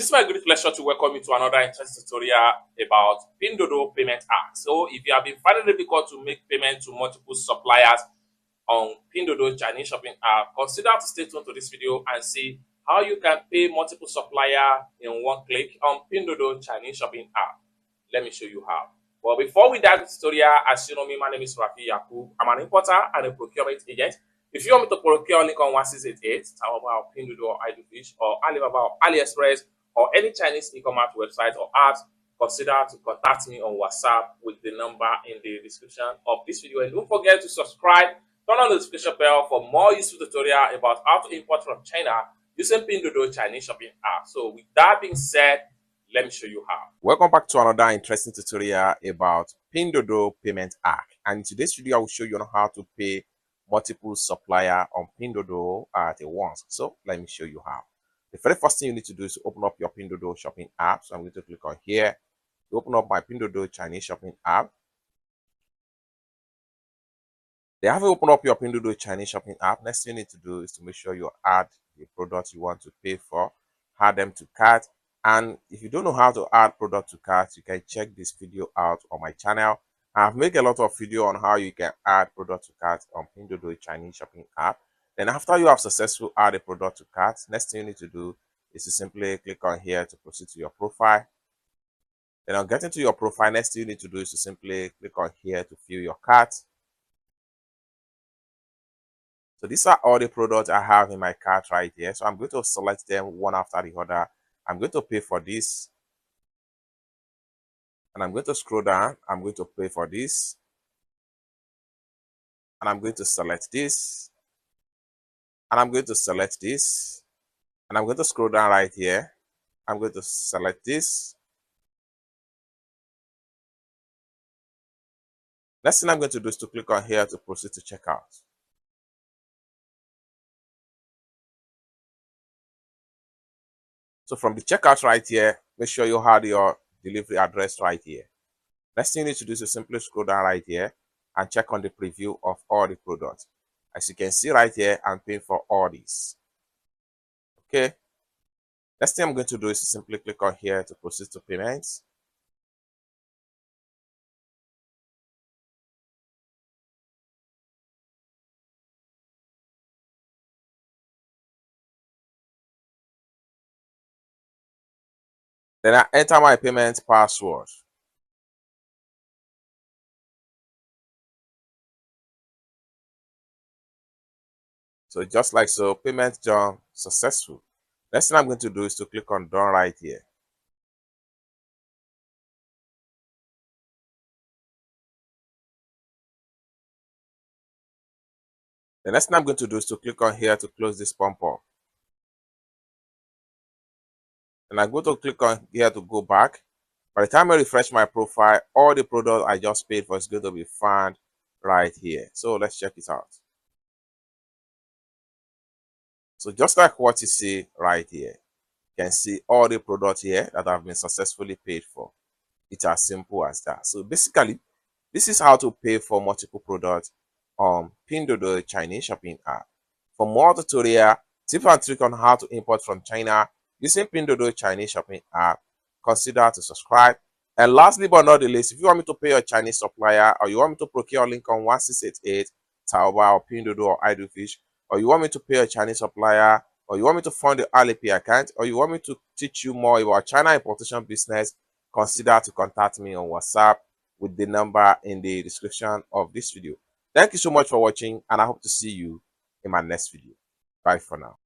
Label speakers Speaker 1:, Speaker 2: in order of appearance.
Speaker 1: This is my great pleasure to welcome you to another interesting tutorial about Pinduoduo payment app. So if you have been finding it difficult to make payment to multiple suppliers on Pinduoduo Chinese shopping app, consider to stay tuned to this video and see how you can pay multiple suppliers in one click on Pinduoduo Chinese shopping app. Let me show you how. Well, before we dive into the tutorial, as you know me, my name is Rafi Yakub. I'm an importer and a procurement agent. If you want me to procure link on 1688, Taobao, Pinduoduo, Fish, or Alibaba, or AliExpress, or any Chinese e-commerce website or apps, consider to contact me on WhatsApp with the number in the description of this video. And don't forget to subscribe, turn on the notification bell for more useful tutorial about how to import from China using Pinduoduo Chinese shopping app. So with that being said, let me show you how. Welcome back to another interesting tutorial about Pinduoduo payment app. And in today's video, I will show you on how to pay multiple supplier on Pinduoduo at once. So let me show you how. The very first thing you need to do is to open up your Pinduoduo shopping app. So I'm going to click on here to open up my Pinduoduo Chinese shopping app. They have opened up your Pinduoduo Chinese shopping app. Next thing you need to do is to make sure you add the product you want to pay for, add them to cart. And if you don't know how to add product to cart, you can check this video out on my channel. I've made a lot of video on how you can add product to cart on Pinduoduo Chinese shopping app. Then after you have successfully added a product to cart, next thing you need to do is to simply click on here to proceed to your profile. Then on getting to your profile, next thing you need to do is to simply click on here to fill your cart. So these are all the products I have in my cart right here. So I'm going to select them one after the other. I'm going to pay for this. And I'm going to scroll down. I'm going to pay for this. And I'm going to select this. And I'm going to select this. And I'm going to scroll down right here. I'm going to select this. Next thing I'm going to do is to click on here to proceed to checkout. So from the checkout right here, make sure you have your delivery address right here. Next thing you need to do is to simply scroll down right here and check on the preview of all the products. As you can see right here, I'm paying for all these. Okay. Next thing I'm going to do is to simply click on here to proceed to payments. Then I enter my payment password. So just like so, payment done successful. Next thing I'm going to do is to click on done right here. The next thing I'm going to do is to click on here to close this pump up. And I'm going to click on here to go back. By the time I refresh my profile, all the products I just paid for is going to be found right here. So let's check it out. So just like what you see right here, you can see all the products here that have been successfully paid for. It's as simple as that. So basically, this is how to pay for multiple products on Pinduoduo Chinese shopping app. For more tutorial, tip and trick on how to import from China using Pinduoduo Chinese shopping app, consider to subscribe. And lastly but not the least, if you want me to pay your Chinese supplier or you want me to procure a link on 1688, Taobao, or Pinduoduo, or Fish, or you want me to pay a Chinese supplier, or you want me to fund the Alipay account, or you want me to teach you more about China importation business, consider to contact me on WhatsApp with the number in the description of this video. Thank you so much for watching, and I hope to see you in my next video. Bye for now.